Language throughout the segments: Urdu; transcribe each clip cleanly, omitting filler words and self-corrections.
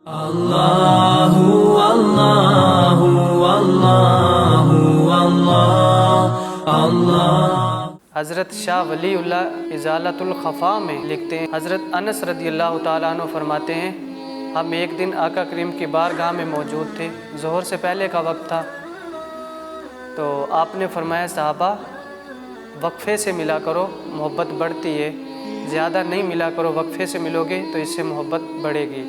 اللہ اللہ اللہ اللہ اللہ۔ حضرت شاہ ولی اللہ ازالۃ الخفا میں لکھتے ہیں، حضرت انس رضی اللہ تعالیٰ عنہ فرماتے ہیں، ہم ایک دن آقا کریم کی بارگاہ میں موجود تھے، ظہر سے پہلے کا وقت تھا، تو آپ نے فرمایا صحابہ وقفے سے ملا کرو، محبت بڑھتی ہے، زیادہ نہیں ملا کرو، وقفے سے ملو گے تو اس سے محبت بڑھے گی۔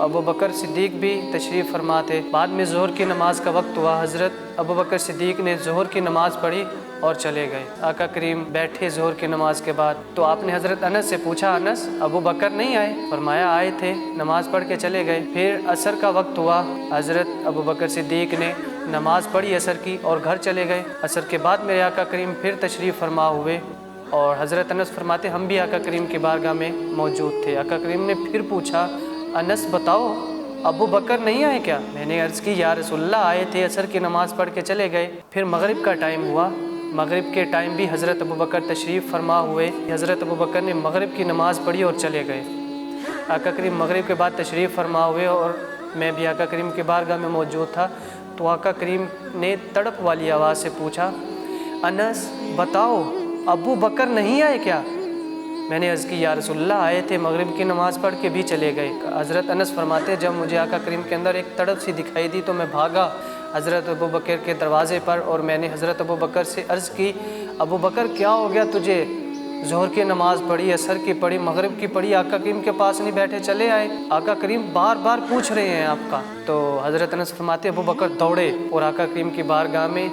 ابو بکر صدیق بھی تشریف فرما تھے۔ بعد میں ظہر کی نماز کا وقت ہوا، حضرت ابو بکر صدیق نے ظہر کی نماز پڑھی اور چلے گئے۔ آقا کریم بیٹھے ظہر کی نماز کے بعد، تو آپ نے حضرت انس سے پوچھا، انس ابو بکر نہیں آئے؟ فرمایا آئے تھے، نماز پڑھ کے چلے گئے۔ پھر عصر کا وقت ہوا، حضرت ابو بکر صدیق نے نماز پڑھی عصر کی اور گھر چلے گئے۔ عصر کے بعد میرے آقا کریم پھر تشریف فرما ہوئے، اور حضرت انس فرماتے ہم بھی آقا کریم کی بارگاہ میں موجود تھے۔ آقا کریم نے پھر پوچھا، انس بتاؤ ابو بکر نہیں آئے کیا؟ میں نے عرض کی یا رسول اللہ آئے تھے، عصر کی نماز پڑھ کے چلے گئے۔ پھر مغرب کا ٹائم ہوا، مغرب کے ٹائم بھی حضرت ابو بکر تشریف فرما ہوئے۔ حضرت ابو بکر نے مغرب کی نماز پڑھی اور چلے گئے۔ آقا کریم مغرب کے بعد تشریف فرما ہوئے اور میں بھی آقا کریم کی بارگاہ میں موجود تھا، تو آقا کریم نے تڑپ والی آواز سے پوچھا، انس بتاؤ ابو بکر نہیں آئے کیا؟ میں نے عرض کی یا رسول اللہ آئے تھے، مغرب کی نماز پڑھ کے بھی چلے گئے۔ حضرت انس فرماتے جب مجھے آقا کریم کے اندر ایک تڑپ سی دکھائی دی تو میں بھاگا حضرت ابو بکر کے دروازے پر، اور میں نے حضرت ابو بکر سے عرض کی، ابو بکر کیا ہو گیا تجھے؟ ظہر کی نماز پڑھی، عصر کی پڑھی، مغرب کی پڑھی، آقا کریم کے پاس نہیں بیٹھے چلے آئے؟ آقا کریم بار بار پوچھ رہے ہیں آپ کا۔ تو حضرت انس فرماتے ابو بکر دوڑے اور آقا کریم کی بارگاہ میں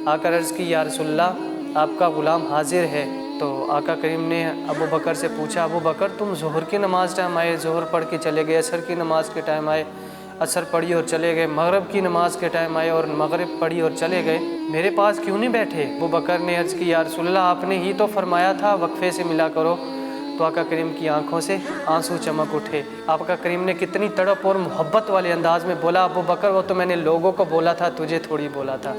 آ کر عرض کی یا رسول اللہ آپ کا غلام حاضر ہے۔ تو آقا کریم نے ابو بکر سے پوچھا، ابو بکر تم ظہر کی نماز ٹائم آئے، ظہر پڑھ کے چلے گئے، عصر کی نماز کے ٹائم آئے، عصر پڑھی اور چلے گئے، مغرب کی نماز کے ٹائم آئے اور مغرب پڑھی اور چلے گئے، میرے پاس کیوں نہیں بیٹھے؟ ابو بکر نے عرض کی یا رسول اللہ آپ نے ہی تو فرمایا تھا وقفے سے ملا کرو۔ تو آقا کریم کی آنکھوں سے آنسو چمک اٹھے۔ آقا کریم نے کتنی تڑپ اور محبت والے انداز میں بولا، ابو بکر وہ تو میں نے لوگوں کو بولا تھا، تجھے تھوڑی بولا تھا۔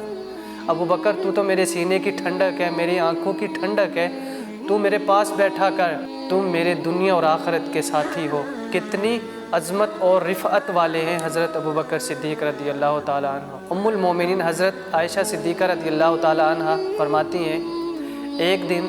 ابو بکر تو میرے سینے کی ٹھنڈک ہے، میری آنکھوں کی ٹھنڈک ہے، تو میرے پاس بیٹھا کر تم میرے دنیا اور آخرت کے ساتھی ہو۔ کتنی عظمت اور رفعت والے ہیں حضرت ابو بکر صدیق رضی اللہ تعالیٰ عنہ۔ ام المومنین حضرت عائشہ صدیقہ رضی اللہ تعالیٰ عنہ فرماتی ہیں، ایک دن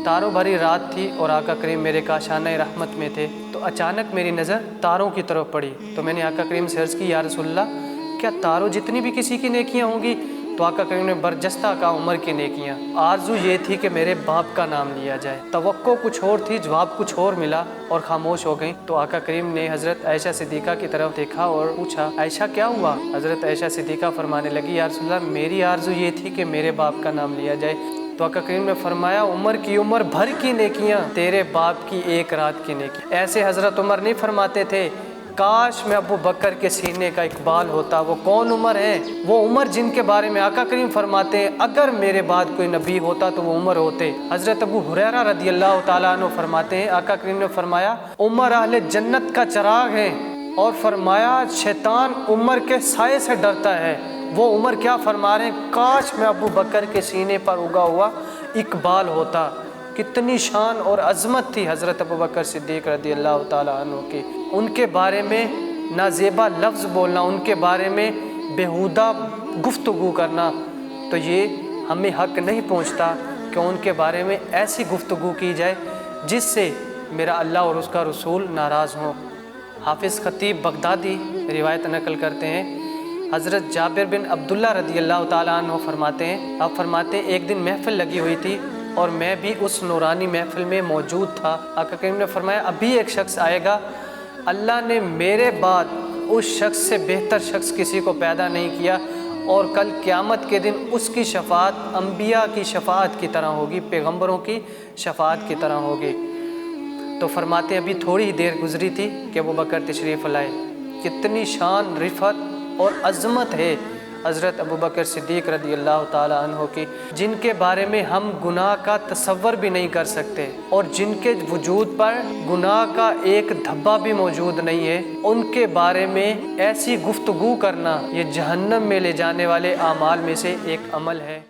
تاروں بھری رات تھی اور آقا کریم میرے کاشانہ رحمت میں تھے، تو اچانک میری نظر تاروں کی طرف پڑی، تو میں نے آقا کریم سے عرض کی یا رسول اللہ کیا تاروں جتنی بھی کسی کی نیکیاں ہوں گی؟ تو آقا کریم نے برجستہ کہا عمر کی نیکیاں۔ آرزو یہ تھی کہ میرے باپ کا نام لیا جائے، توقع کچھ اور تھی، جواب کچھ اور ملا اور خاموش ہو گئی۔ تو آقا کریم نے حضرت عائشہ صدیقہ کی طرف دیکھا اور پوچھا، عائشہ کیا ہوا؟ حضرت عائشہ صدیقہ فرمانے لگی، یا رسول اللہ میری آرزو یہ تھی کہ میرے باپ کا نام لیا جائے۔ تو آقا کریم نے فرمایا عمر کی عمر بھر کی نیکیاں، تیرے باپ کی ایک رات کی نیکی۔ ایسے حضرت عمر نہیں فرماتے تھے کاش میں ابو بکر کے سینے کا اقبال ہوتا۔ وہ کون عمر ہے؟ وہ عمر جن کے بارے میں آقا کریم فرماتے ہیں اگر میرے بعد کوئی نبی ہوتا تو وہ عمر ہوتے۔ حضرت ابو ہریرہ رضی اللہ تعالیٰ عنہ فرماتے ہیں آقا کریم نے فرمایا عمر اہل جنت کا چراغ ہے، اور فرمایا شیطان عمر کے سائے سے ڈرتا ہے۔ وہ عمر کیا فرما رہے ہیں، کاش میں ابو بکر کے سینے پر اگا ہوا اقبال ہوتا۔ کتنی شان اور عظمت تھی حضرت ابو بکر صدیق رضی اللہ تعالیٰ عنہ کی۔ ان کے بارے میں نازیبا لفظ بولنا، ان کے بارے میں بیہودہ گفتگو کرنا، تو یہ ہمیں حق نہیں پہنچتا کہ ان کے بارے میں ایسی گفتگو کی جائے جس سے میرا اللہ اور اس کا رسول ناراض ہوں۔ حافظ خطیب بغدادی روایت نقل کرتے ہیں، حضرت جابر بن عبداللہ رضی اللہ تعالیٰ عنہ فرماتے ہیں، آپ فرماتے ہیں ایک دن محفل لگی ہوئی تھی اور میں بھی اس نورانی محفل میں موجود تھا۔ آقا کریم نے فرمایا ابھی ایک شخص آئے گا، اللہ نے میرے بعد اس شخص سے بہتر شخص کسی کو پیدا نہیں کیا، اور کل قیامت کے دن اس کی شفاعت انبیاء کی شفاعت کی طرح ہوگی، پیغمبروں کی شفاعت کی طرح ہوگی۔ تو فرماتے ہیں ابھی تھوڑی ہی دیر گزری تھی کہ ابو بکر تشریف لائے۔ کتنی شان، رفعت اور عظمت ہے حضرت ابو بکر صدیق رضی اللہ تعالیٰ عنہ کی، جن کے بارے میں ہم گناہ کا تصور بھی نہیں کر سکتے، اور جن کے وجود پر گناہ کا ایک دھبا بھی موجود نہیں ہے۔ ان کے بارے میں ایسی گفتگو کرنا یہ جہنم میں لے جانے والے اعمال میں سے ایک عمل ہے۔